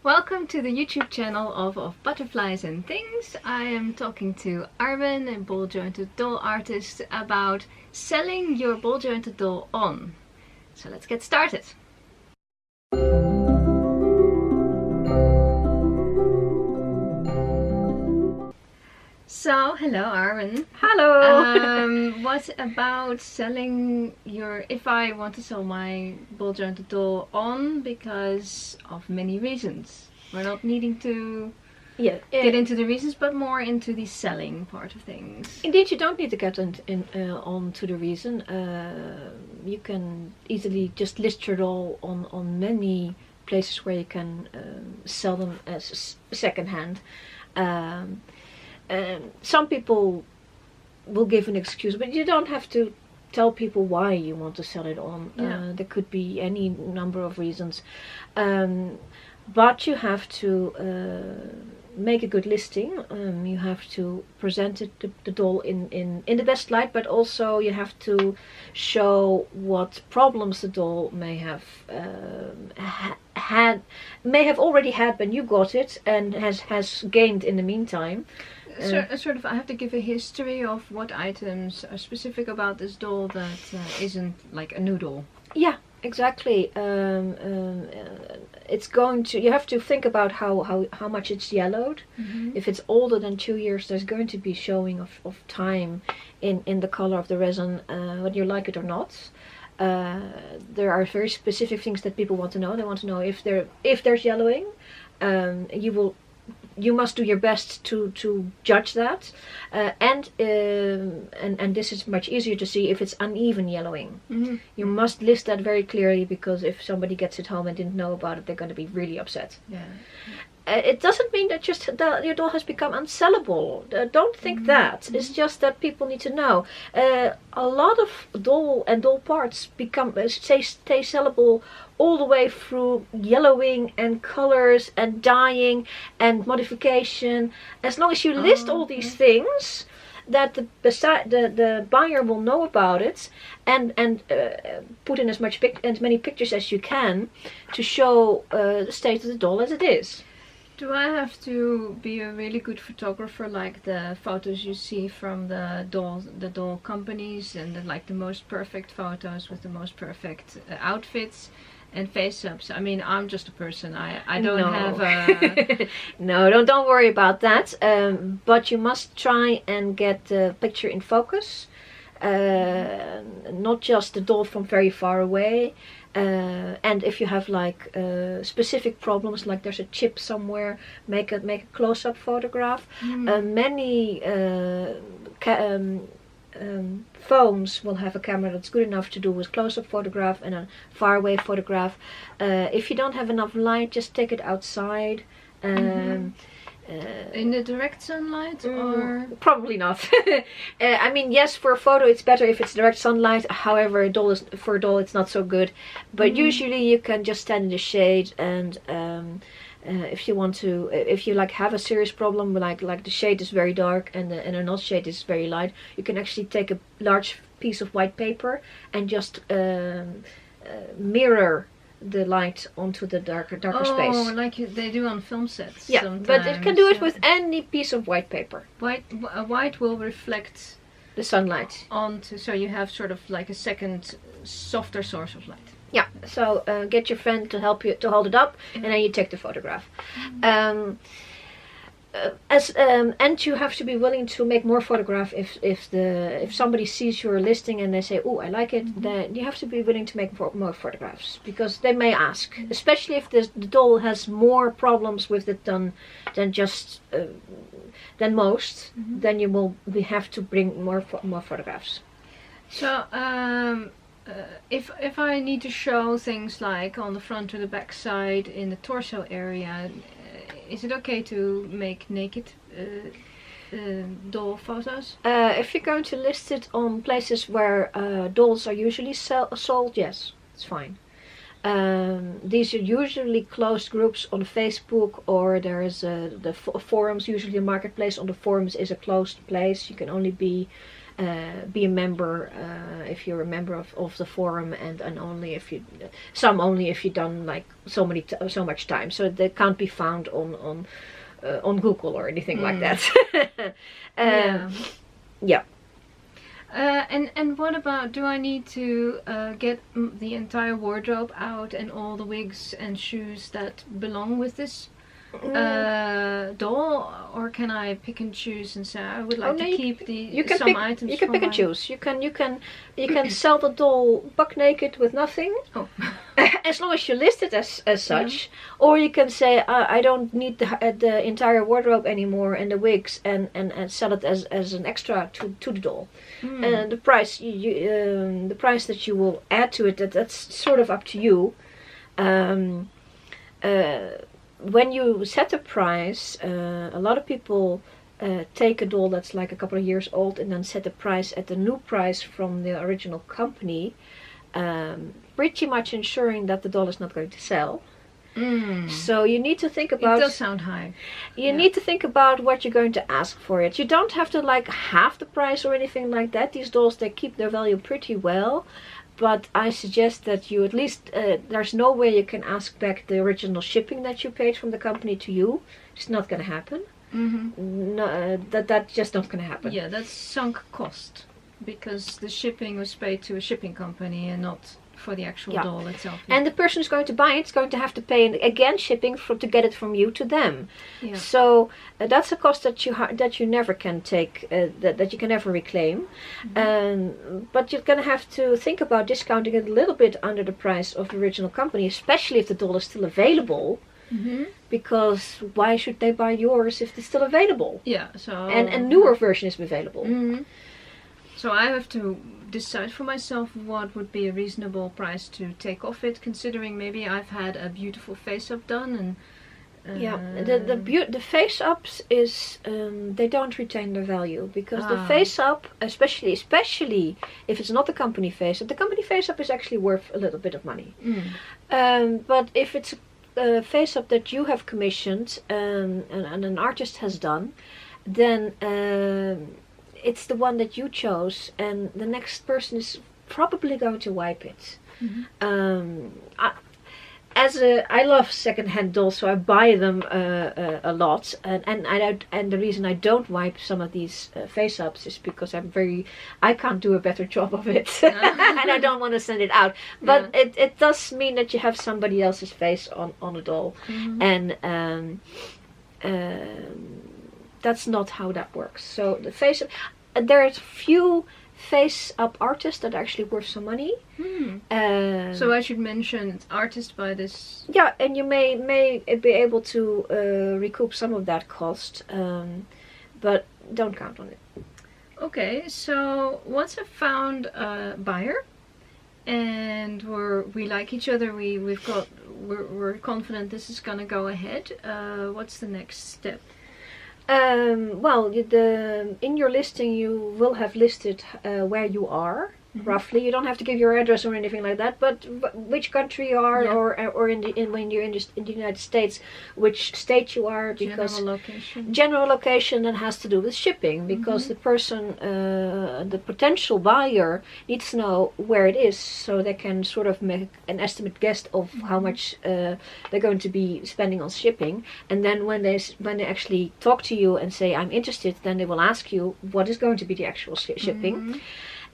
Welcome to the YouTube channel of Butterflies and Things. I am talking to Arwen, a ball jointed doll artist, about selling your ball jointed doll on. So let's get started. So, hello Arwen. Hello! What about selling your... if I want to sell my ball jointed doll on because of many reasons. We're not needing to get into the reasons, but more into the selling part of things. Indeed, you don't need to get on to the reason. You can easily just list your doll on many places where you can sell them as second-hand. Some people will give an excuse, but you don't have to tell people why you want to sell it on. Yeah. There could be any number of reasons, but you have to make a good listing. You have to present the doll in the best light, but also you have to show what problems the doll may have already had when you got it and has gained in the meantime. Sort of, I have to give a history of what items are specific about this doll that isn't like a new doll. Yeah, exactly. It's going to. You have to think about how much it's yellowed. Mm-hmm. If it's older than 2 years, there's going to be showing of time in the color of the resin, whether you like it or not. There are very specific things that people want to know. They want to know if there's yellowing. You must do your best to judge that, and this is much easier to see if it's uneven yellowing. Mm-hmm. You must list that very clearly, because if somebody gets it home and didn't know about it, they're going to be really upset. Yeah. It doesn't mean that your doll has become unsellable. Don't think that. Mm-hmm. It's just that people need to know. A lot of doll parts stay sellable all the way through yellowing and colors and dyeing and modification. As long as you list all these things, that the buyer will know about it, and put in as many pictures as you can to show the state of the doll as it is. Do I have to be a really good photographer, like the photos you see from the doll companies, and the most perfect photos with the most perfect outfits and face-ups? I mean, I'm just a person. I don't have a... No, don't worry about that. But you must try and get the picture in focus. Not just the doll from very far away. And if you have specific problems, like there's a chip somewhere, make a close-up photograph. Many phones will have a camera that's good enough to do a close-up photograph and a far-away photograph. If you don't have enough light, just take it outside. In the direct sunlight, or probably not. I mean, yes, for a photo it's better if it's direct sunlight. However, for a doll it's not so good. But usually you can just stand in the shade, and if you want to, if you have a serious problem, like the shade is very dark and a not shade is very light, you can actually take a large piece of white paper and just mirror the light onto the darker space. Oh, like they do on film sets. Yeah, sometimes. But it can do it with any piece of white paper. White will reflect the sunlight onto, so you have sort of like a second softer source of light. Yeah, so get your friend to help you to hold it up, and then you take the photograph. And you have to be willing to make more photographs if somebody sees your listing and they say, "Oh, I like it," then you have to be willing to make more photographs, because they may ask, especially if the doll has more problems with it than most. Then you will have to bring more photographs. So if I need to show things like on the front or the back side in the torso area, is it okay to make naked doll photos? If you're going to list it on places where dolls are usually sold, yes, it's fine. These are usually closed groups on Facebook, or there is the forums. Usually the marketplace on the forums is a closed place. You can only be be a member if you're a member of the forum, and only if you only if you've done like so much time, so they can't be found on Google or anything like that. Yeah. And what about, do I need to get the entire wardrobe out and all the wigs and shoes that belong with this doll, or can I pick and choose and say I would like to keep some items? You can pick and choose. You can sell the doll buck naked with nothing, as long as you list it as such. Or you can say I don't need the entire wardrobe anymore and the wigs, and sell it as an extra to the doll. And the price the price that you will add to it, that's sort of up to you. When you set a price, a lot of people take a doll that's like a couple of years old and then set the price at the new price from the original company, pretty much ensuring that the doll is not going to sell. So you need to think about... It does sound high. You need to think about what you're going to ask for it. You don't have to like half the price or anything like that. These dolls, they keep their value pretty well. But I suggest that you at least, there's no way you can ask back the original shipping that you paid from the company to you. It's not going to happen. No, that's just not going to happen. Yeah, that's sunk cost, because the shipping was paid to a shipping company and not for the actual doll itself. And the person who's going to buy it is going to have to pay again shipping to get it from you to them. So that's a cost that you never can take, that you can never reclaim. But you're going to have to think about discounting it a little bit under the price of the original company, especially if the doll is still available. Because why should they buy yours if it's still available? And a newer version is available. So I have to decide for myself what would be a reasonable price to take off it, considering maybe I've had a beautiful face-up done, and the face-ups is they don't retain their value, because the face-up, especially if it's not the company face-up, the company face-up is actually worth a little bit of money. But if it's a face-up that you have commissioned and an artist has done, then it's the one that you chose, and the next person is probably going to wipe it. I love second-hand dolls, so I buy them a lot, and the reason I don't wipe some of these face-ups is because I can't do a better job of it, and I don't want to send it out. But it does mean that you have somebody else's face on a doll, and that's not how that works. So the face, there's few face-up artists that are actually worth some money. So I should mention artist by this. Yeah, and you may be able to recoup some of that cost, but don't count on it. Okay, so once I've found a buyer and we like each other, we're confident this is gonna go ahead. What's the next step? Well, in your listing you will have listed where you are. Roughly, you don't have to give your address or anything like that, but which country you are, or when you're in the United States, which state you are, because general location that has to do with shipping, because the person, the potential buyer, needs to know where it is, so they can sort of make an estimate guess of how much they're going to be spending on shipping. And then when they actually talk to you and say I'm interested, then they will ask you what is going to be the actual shipping.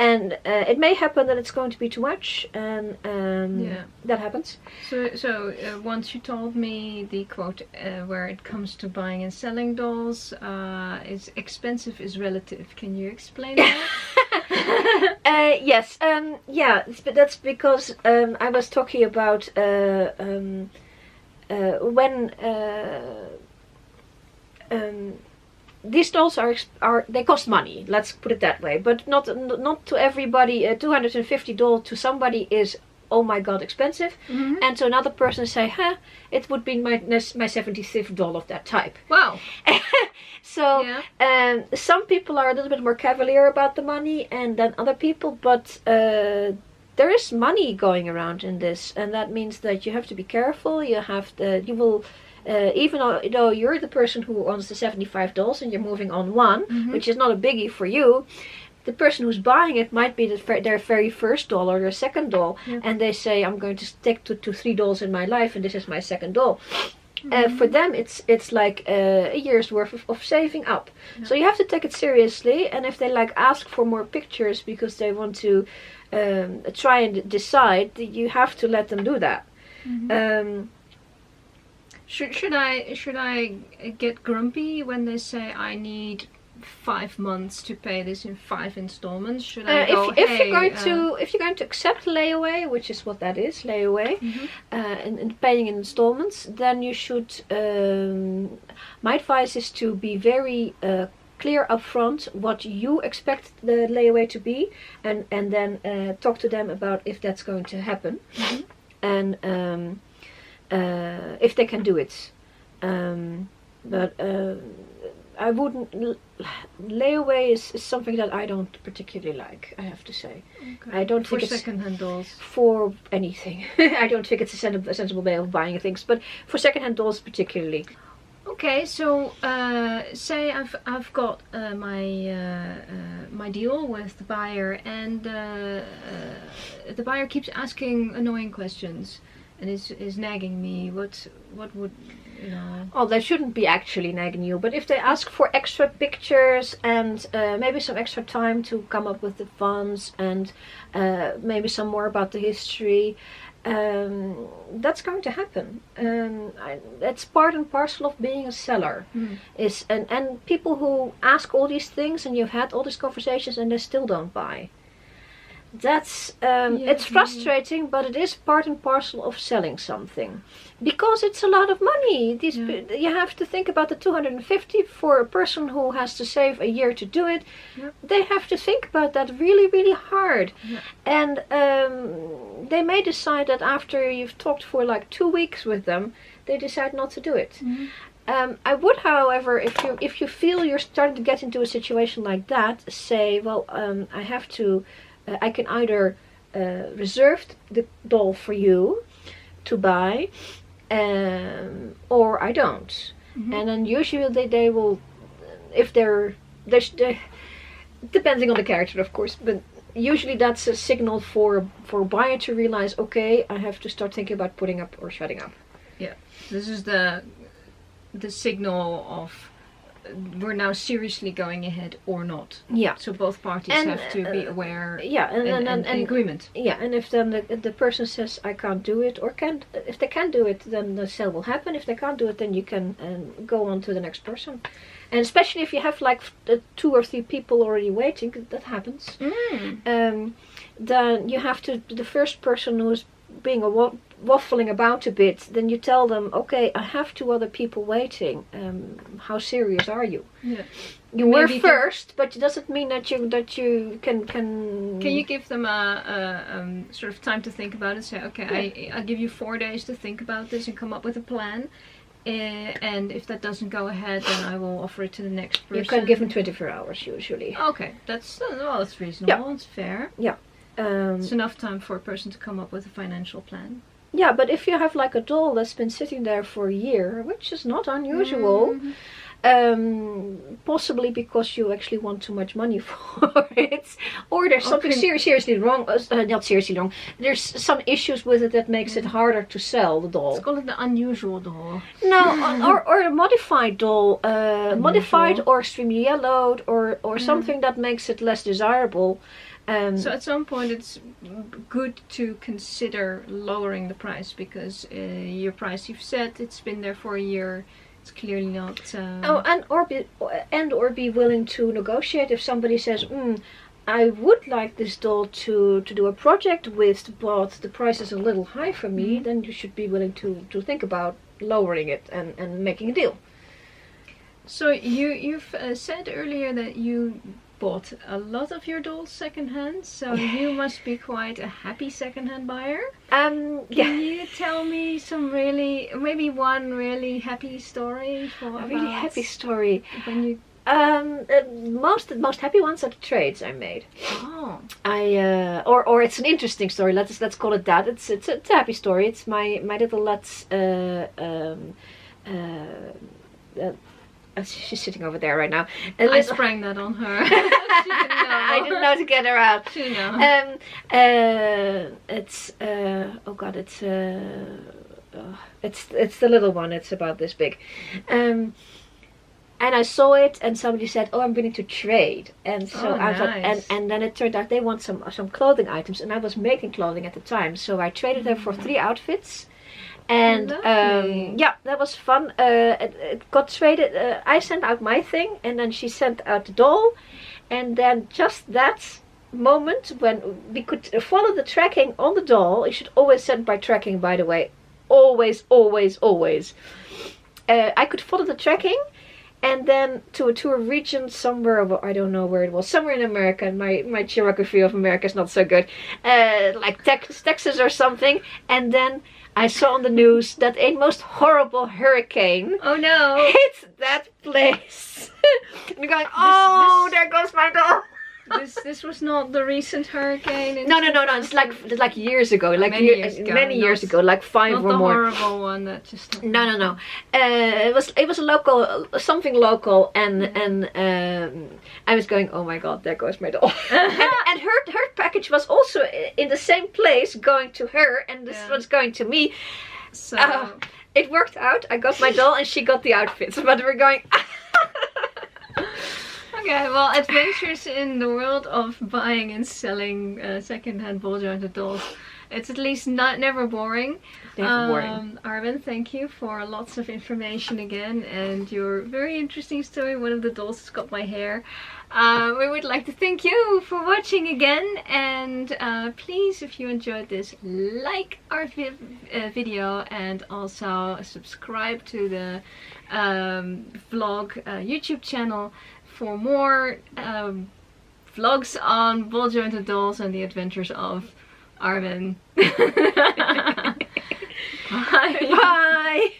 And it may happen that it's going to be too much, and that happens. So once you told me the quote where it comes to buying and selling dolls, is expensive is relative. Can you explain that? Yes. But that's because I was talking about when these dolls they cost money. Let's put it that way. But not to everybody. A $250 to somebody is, oh my god, expensive, and to another person say, it would be my 75th doll of that type. Wow. So some people are a little bit more cavalier about the money than other people, but there is money going around in this, and that means that you have to be careful. You will. Even though you're the person who owns the 75 dolls and you're moving on one, which is not a biggie for you, the person who's buying it might be their very first doll or their second doll, and they say, I'm going to stick to 3 dolls in my life, and this is my second doll. For them, it's like a year's worth of saving up. So you have to take it seriously, and if they like ask for more pictures because they want to try and decide, you have to let them do that. Should I get grumpy when they say I need 5 months to pay this in 5 installments? Should I go, if you're going to accept layaway, which is what that is, layaway, and paying in installments, then you should. My advice is to be very clear upfront what you expect the layaway to be, and then talk to them about if that's going to happen, and if they can do it. But I wouldn't. Layaway is something that I don't particularly like, I have to say. Okay. I don't think for it's second-hand dolls. For anything. I don't think it's a sensible way of buying things, but for second-hand dolls particularly. Okay, so say I've got my deal with the buyer, and the buyer keeps asking annoying questions and is nagging me. What would, you know? Oh, they shouldn't be actually nagging you, but if they ask for extra pictures and maybe some extra time to come up with the funds, and maybe some more about the history, that's going to happen. That's part and parcel of being a seller. And people who ask all these things, and you've had all these conversations and they still don't buy. That's it's frustrating, but it is part and parcel of selling something, because it's a lot of money. You have to think about the 250 for a person who has to save a year to do it. They have to think about that really, really hard, and they may decide that after you've talked for like 2 weeks with them, they decide not to do it. I would, however, if you feel you're starting to get into a situation like that, say, well, I have to. I can either reserve the doll for you to buy, or I don't. And then usually they will, if they're depending on the character, of course, but usually that's a signal for a buyer to realize, okay, I have to start thinking about putting up or shutting up. Yeah, this is the signal of we're now seriously going ahead or not. Yeah. So both parties have to be aware. Yeah, and agreement. Yeah, and if then the person says I can't do it, or can't, if they can do it, then the sale will happen. If they can't do it, then you can go on to the next person. And especially if you have like 2 or 3 people already waiting, that happens. Then you have to, the first person who's being waffling about a bit, then you tell them, okay, I have 2 other people waiting. How serious are you? Yeah. You were first, but it doesn't mean that you can. Can you give them a sort of time to think about it? Say, okay, I'll give you 4 days to think about this and come up with a plan. And if that doesn't go ahead, then I will offer it to the next person. You can give them 24 hours usually. Okay, that's reasonable. Yeah. It's fair. Yeah. It's enough time for a person to come up with a financial plan. Yeah, but if you have like a doll that's been sitting there for a year, which is not unusual, possibly because you actually want too much money for it, or there's something seriously wrong, not seriously wrong, there's some issues with it that makes it harder to sell the doll. Let's call it the unusual doll. No, or a modified doll, modified or extremely yellowed, or something that makes it less desirable. So at some point it's good to consider lowering the price, because your price you've set, it's been there for a year, it's clearly not... or be willing to negotiate. If somebody says, I would like this doll to do a project with, but the price is a little high for me, then you should be willing to think about lowering it and making a deal. So you've said earlier that you bought a lot of your dolls secondhand, so you must be quite a happy secondhand buyer. Can you tell me some maybe one really happy story really happy story? When you most happy ones are the trades I made. Oh. Or it's an interesting story. Let's call it that. It's a happy story. It's my little lads. she's sitting over there right now. I sprang that on her. She didn't know. I didn't know to get her out. She know. It's oh god, it's the little one. It's about this big. And I saw it, and somebody said, "Oh, I'm willing to trade." And so I thought, and then it turned out they want some clothing items, and I was making clothing at the time, so I traded her for 3 outfits. And yeah, that was fun. It got traded. I sent out my thing, and then she sent out the doll, and then just that moment when we could follow the tracking on the doll. You should always send by tracking, by the way. Always, always, always. I could follow the tracking. And then to a region somewhere, I don't know where it was, somewhere in America, and my geography of America is not so good, like Texas or something. And then I saw on the news that a most horrible hurricane hit that place. And you're going, there goes my doll. This was not the recent hurricane. No. It's like years ago, like many years ago, like 5 or more. Not the horrible one that just happened. No. It was a local, something local, and I was going, oh my god, there goes my doll. and her package was also in the same place, going to her, and this was going to me. So it worked out. I got my doll, and she got the outfits. But we're going. Okay, well, adventures in the world of buying and selling second-hand ball jointed dolls. It's at least never boring. Never boring. Arwen, thank you for lots of information again, and your very interesting story. One of the dolls has got my hair. We would like to thank you for watching again, and please, if you enjoyed this, like our video, and also subscribe to the vlog YouTube channel for more vlogs on ball jointed dolls and the adventures of Arwen. Bye. Bye.